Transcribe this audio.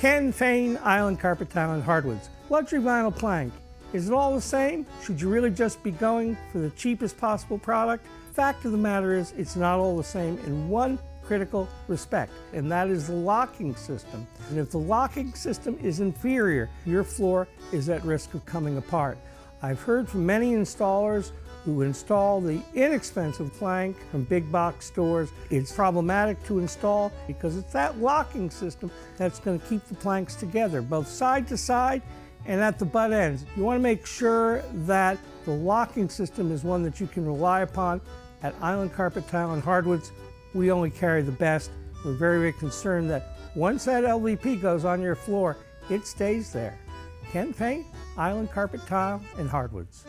Ken Fane Island Carpet Tile and Hardwoods. Luxury vinyl plank. Is it all the same? Should you really just be going for the cheapest possible product? Fact of the matter is, it's not all the same in one critical respect, and that is the locking system. And if the locking system is inferior, your floor is at risk of coming apart. I've heard from many installers who install the inexpensive plank from big box stores. It's problematic to install because it's that locking system that's going to keep the planks together, both side to side and at the butt ends. You want to make sure that the locking system is one that you can rely upon. At Island Carpet Tile and Hardwoods, we only carry the best. We're very, very concerned that once that LVP goes on your floor, it stays there. Ken Fane, Island Carpet Tile and Hardwoods.